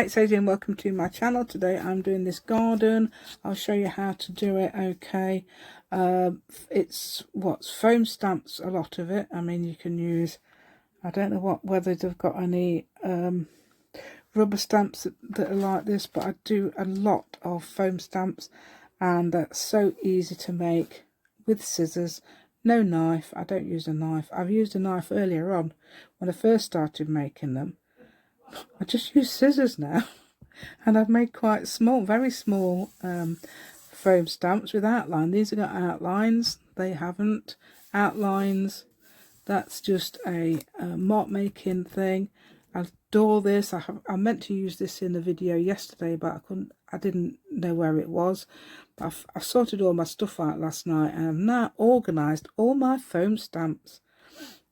Hi, it's Adrian. Welcome to my channel. Today I'm doing this garden. I'll show you how to do it. Okay, it's foam stamps, a lot of it. I mean, you can use, I don't know whether they've got any rubber stamps that are like this, but I do a lot of foam stamps, and that's so easy to make with scissors. No knife. I don't use a knife. I've used a knife earlier on when I first started making them. I just use scissors now, and I've made quite small, very small foam stamps with outline. These have got outlines. They haven't outlines. That's just a mark making thing. I adore this. I meant to use this in a video yesterday, but I didn't know where it was. I've sorted all my stuff out last night, and I've now organised all my foam stamps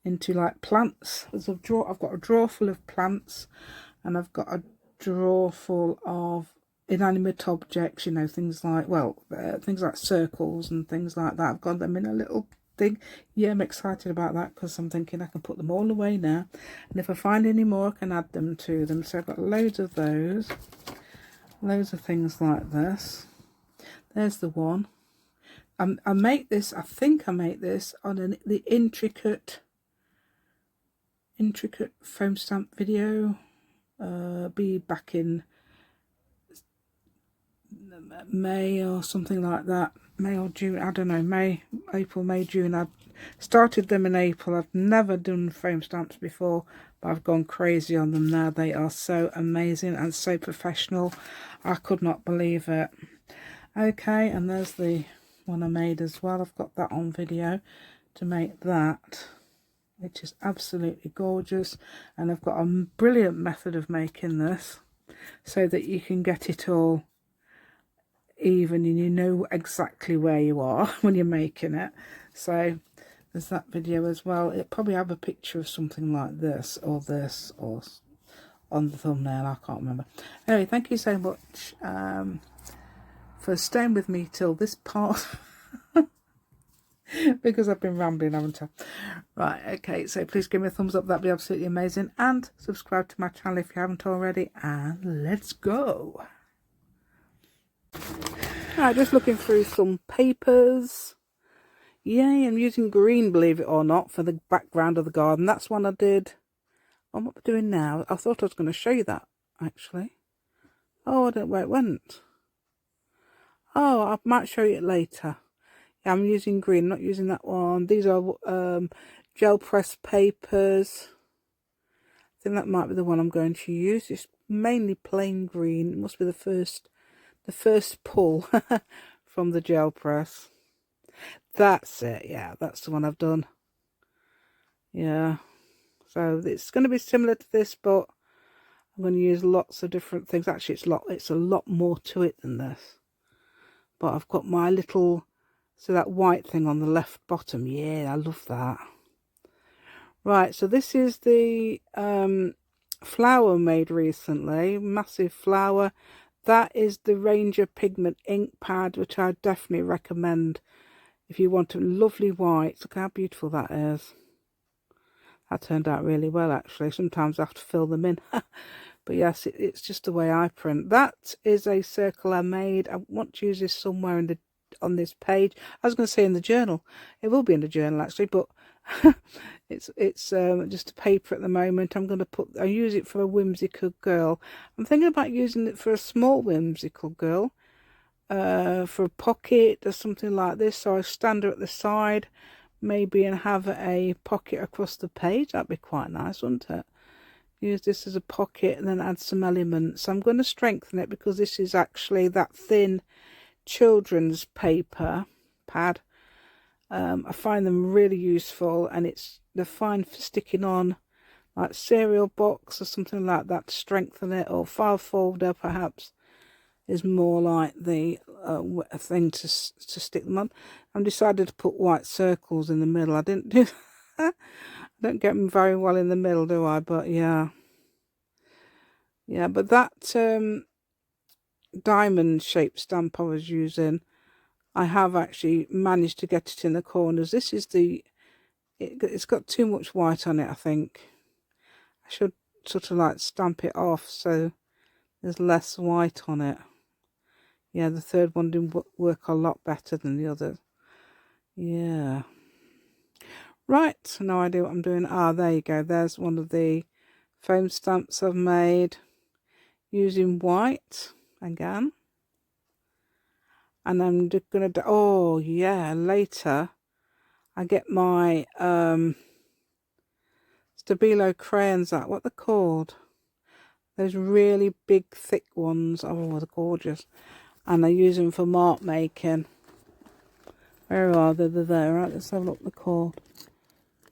into like plants. I've got a drawer full of plants, and I've got a drawer full of inanimate objects, you know, things like, things like circles and things like that. I've got them in a little thing. Yeah, I'm excited about that because I'm thinking I can put them all away now, and if I find any more I can add them to them. So I've got loads of those, loads of things like this. There's the one. I make this, I think I make this on the intricate foam stamp video. Be back in May or something like that. May or June, I don't know. April, May, June. I started them in April. I've never done foam stamps before, but I've gone crazy on them now. They are so amazing and so professional. I could not believe it. Okay, and there's the one I made as well. I've got that on video to make that, which is absolutely gorgeous. And I've got a brilliant method of making this so that you can get it all even and you know exactly where you are when you're making it. So there's that video as well. It'll probably have a picture of something like this or on the thumbnail. I can't remember. Anyway, thank you so much for staying with me till this part. Because I've been rambling, haven't I? Right, okay, so please give me a thumbs up. That'd be absolutely amazing, and subscribe to my channel if you haven't already, and let's go. Right, just looking through some papers. Yay, I'm using green, believe it or not, for the background of the garden. That's one I did. What am I doing now? I thought I was going to show you that, actually. Oh, I don't know where it went. Oh, I might show you it later. Yeah, I'm using green, not using that one. These are gel press papers. I think that might be the one I'm going to use. It's mainly plain green. It must be the first pull from the gel press. That's it. Yeah, that's the one I've done. Yeah. So it's going to be similar to this, but I'm going to use lots of different things. Actually, it's a lot more to it than this. But I've got my little, so that white thing on the left bottom. Yeah, I love that. Right, so this is the flower made recently, massive flower. That is the Ranger Pigment ink pad, which I definitely recommend if you want a lovely white. Look how beautiful that is. That turned out really well, actually. Sometimes I have to fill them in. But yes, it's just the way I print. That is a circle I made. I want to use this somewhere on this page. I was going to say in the journal. It will be in the journal, actually, but it's just a paper at the moment. I use it for a whimsical girl. I'm thinking about using it for a small whimsical girl, for a pocket or something like this. So I stand her at the side, maybe, and have a pocket across the page. That'd be quite nice, wouldn't it? Use this as a pocket and then add some elements. I'm going to strengthen it because this is actually that thin children's paper pad. I find them really useful, and they're fine for sticking on like cereal box or something like that to strengthen it, or file folder perhaps is more like the thing to stick them on. I've decided to put white circles in the middle. I didn't do I don't get them very well in the middle, do I? But yeah, but that diamond shaped stamp I was using, I have actually managed to get it in the corners. This is it's got too much white on it, I think. I should sort of like stamp it off so there's less white on it. Yeah, the third one didn't work a lot better than the others. Yeah. Right, no idea what I'm doing. Ah, there you go. There's one of the foam stamps I've made using white again. And I'm just going to do, oh yeah, later I get my Stabilo crayons out. What they're called? Those really big, thick ones. Oh, they're gorgeous. And I use them for mark making. Where are they? They're there. Right, let's have a look what they're called.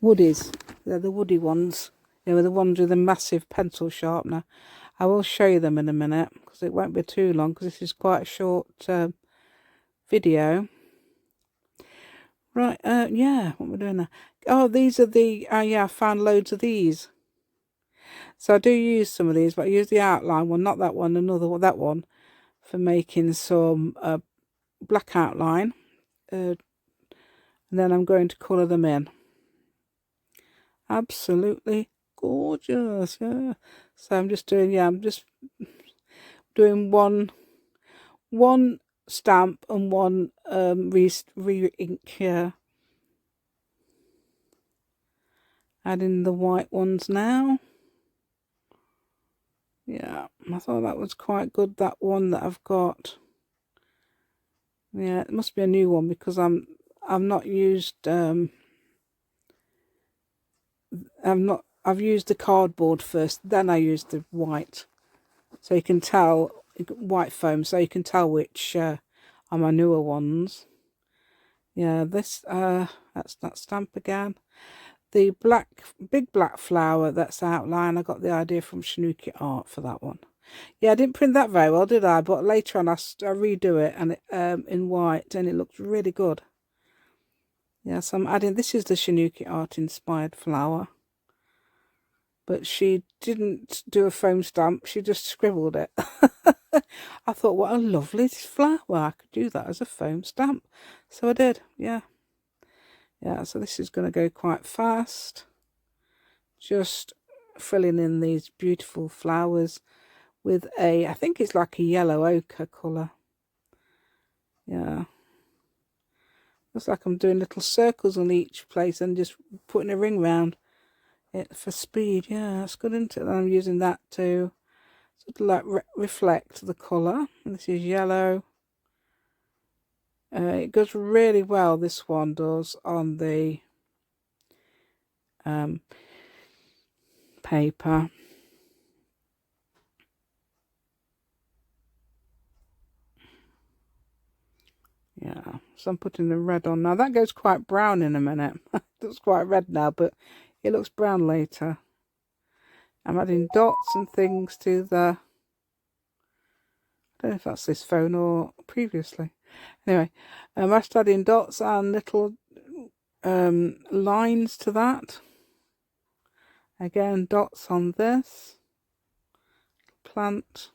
Woodies. They're the woody ones. You know, the ones with a massive pencil sharpener. I will show you them in a minute because it won't be too long because this is quite a short video. Right, yeah, what we're doing now. Oh, these are the, yeah, I found loads of these. So I do use some of these, but I use the outline one, not that one, another one, that one, for making some black outline. And then I'm going to colour them in. Absolutely gorgeous, yeah. So I'm just doing, yeah, I'm just doing one stamp and one re-ink here. Adding the white ones now. Yeah, I thought that was quite good, that one that I've got. Yeah, it must be a new one because I've not used I've used the cardboard first, then I used the white. So you can tell, white foam, so you can tell which are my newer ones. Yeah, this that's that stamp again. The big black flower that's outline, I got the idea from Shanuki Art for that one. Yeah, I didn't print that very well, did I? But later on I redo it and in white, and it looks really good. Yeah, so I'm adding, this is the Shanuki Art inspired flower. But she didn't do a foam stamp, she just scribbled it. I thought, what a lovely flower, I could do that as a foam stamp. So I did, yeah. Yeah, so this is going to go quite fast. Just filling in these beautiful flowers with I think it's like a yellow ochre colour. Yeah. Looks like I'm doing little circles on each place and just putting a ring round it for speed. Yeah, that's good, isn't it? And I'm using that to sort of like reflect the colour. This is yellow. It goes really well, this one does, on the paper. Yeah, so I'm putting the red on now. That goes quite brown in a minute. It looks quite red now, but it looks brown later. I'm adding dots and things to the, I don't know if that's this phone or previously. Anyway, I'm just adding dots and little lines to that. Again, dots on this plant.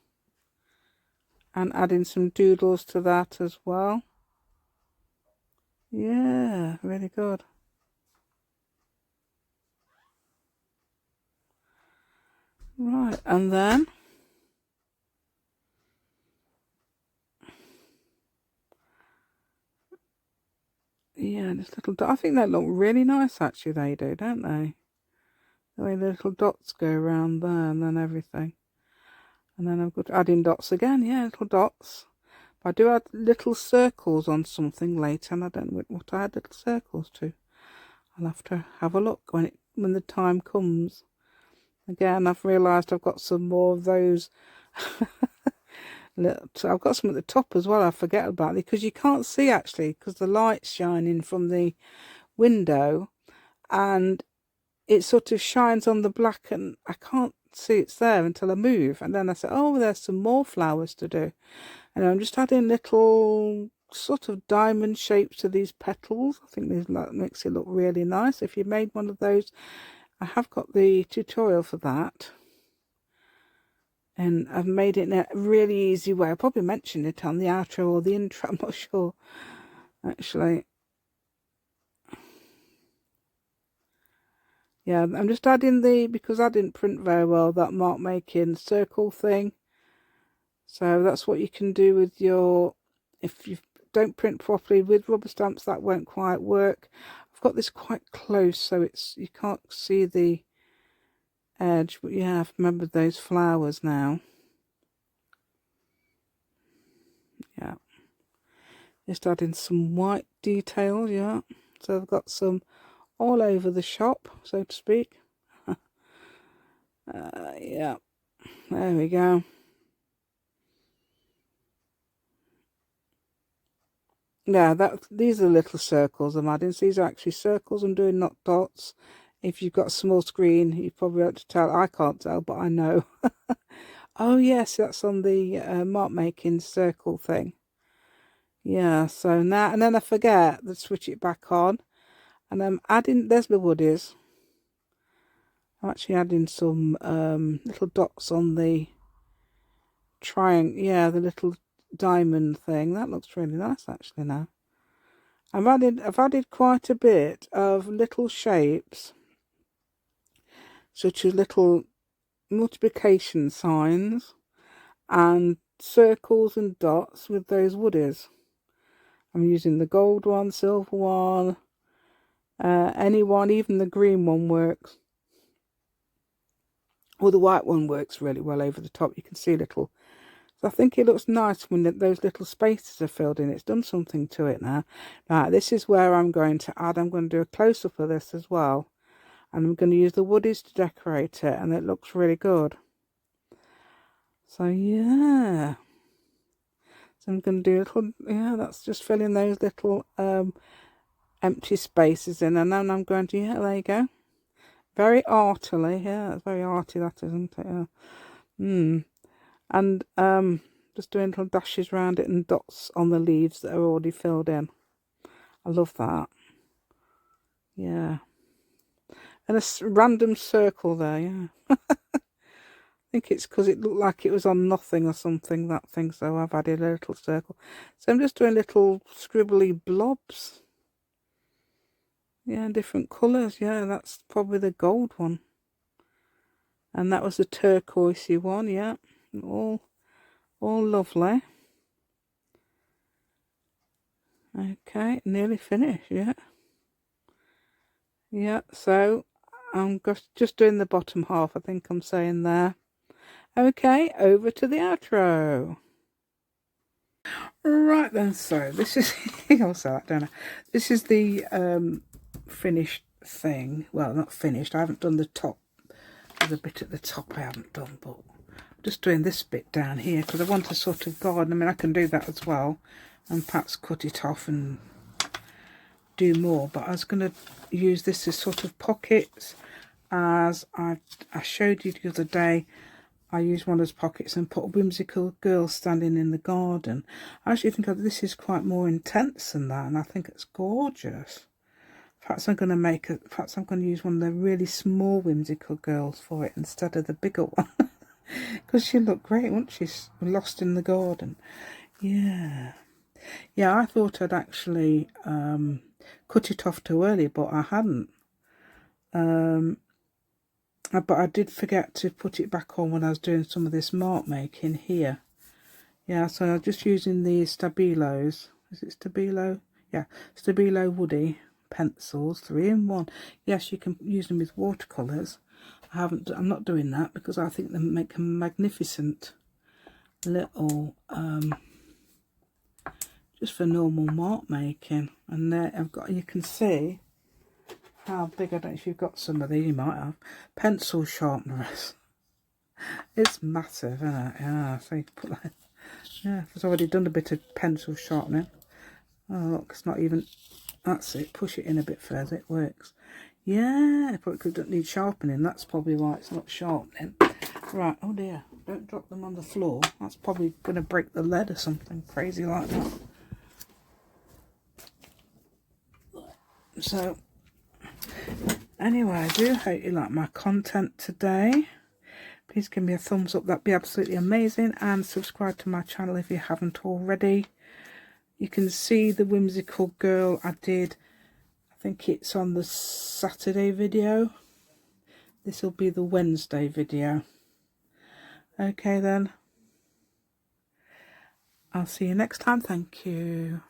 And adding some doodles to that as well. Yeah, really good. Right, and then yeah, this little dot. I think they look really nice actually, they do, don't they? The way the little dots go around there and then everything. And then I've got adding dots again, yeah, little dots. But I do add little circles on something later, and I don't know what I add little circles to. I'll have to have a look when the time comes. Again, I've realised I've got some more of those. I've got some at the top as well, I forget about it, because you can't see actually, because the light's shining from the window, and it sort of shines on the black, and I can't see it's there until I move, and then I say, oh, there's some more flowers to do. And I'm just adding little sort of diamond shapes to these petals. I think this makes it look really nice. If you made one of those, I have got the tutorial for that, and I've made it in a really easy way. I probably mentioned it on the outro or the intro, I'm not sure actually. Yeah, I'm just adding because I didn't print very well, that mark making circle thing. So that's what you can do with your, if you don't print properly with rubber stamps, that won't quite work. I've got this quite close, so it's, you can't see the edge, but yeah, I've remembered those flowers now. Yeah, just adding some white detail. Yeah, so I've got some all over the shop, so to speak. Yeah, there we go. Yeah, these are little circles I'm adding. So these are actually circles I'm doing, not dots. If you've got a small screen, you probably have to tell. I can't tell, but I know. Oh yes, that's on the mark making circle thing. Yeah, so now, and then I forget to switch it back on. And I'm adding, there's the woodies. I'm actually adding some little dots on the triangle. Yeah, the little diamond thing. That looks really nice actually now. I've added quite a bit of little shapes, such as little multiplication signs and circles and dots with those woodies. I'm using the gold one, silver one, any one, even the green one works. Well, the white one works really well over the top. You can see little. So I think it looks nice when those little spaces are filled in. It's done something to it now. Now, this is where I'm going to add. I'm going to do a close-up of this as well. And I'm going to use the woodies to decorate it. And it looks really good. So, yeah. So I'm going to do a little, yeah, that's just filling those little empty spaces in. And then I'm going to, yeah, there you go. Very artily. Yeah, that's very arty, that, isn't it? Yeah. And just doing little dashes around it and dots on the leaves that are already filled in. I love that. Yeah. And a random circle there, yeah. I think it's because it looked like it was on nothing or something, that thing, so I've added a little circle. So I'm just doing little scribbly blobs. Yeah, different colours. Yeah, that's probably the gold one. And that was the turquoisey one, yeah. All lovely. Okay, nearly finished, yeah. Yeah, so I'm just doing the bottom half, I think I'm saying there. Okay, over to the outro. Right then, so this is, I'll say that, don't I? This is the finished thing. Well, not finished, I haven't done the top. There's a bit at the top I haven't done, but I'm just doing this bit down here because I want to sort of garden. I mean, I can do that as well and perhaps cut it off and do more, but I was going to use this as sort of pockets, as I showed you the other day. I used one as pockets and put a whimsical girl standing in the garden. I actually think this is quite more intense than that, and I think it's gorgeous. Perhaps I'm going to make it. Perhaps I'm going to use one of the really small whimsical girls for it instead of the bigger one, because she'd look great, wouldn't she? Lost in the garden. Yeah, yeah. I thought I'd actually cut it off too early, but I hadn't. But I did forget to put it back on when I was doing some of this mark making here. Yeah, so I'm just using the Stabilos. Is it Stabilo? Yeah, Stabilo Woody pencils, 3-in-1. Yes, you can use them with watercolours. I'm not doing that because I think they make a magnificent little just for normal mark making. And there I've got, you can see how big, I don't know if you've got some of these, you might have, pencil sharpeners. It's massive, isn't it? Yeah, so you put that, yeah, I've already done a bit of pencil sharpening. Oh look, it's not even, that's it, push it in a bit further, it works. Yeah, probably don't need sharpening, that's probably why it's not sharpening. Right, oh dear, don't drop them on the floor, that's probably going to break the lead or something crazy like that. So, anyway, I do hope you like my content today. Please give me a thumbs up, that'd be absolutely amazing, and subscribe to my channel if you haven't already. You can see the whimsical girl I did, I think it's on the Saturday video. This will be the Wednesday video. Okay then. I'll see you next time. Thank you.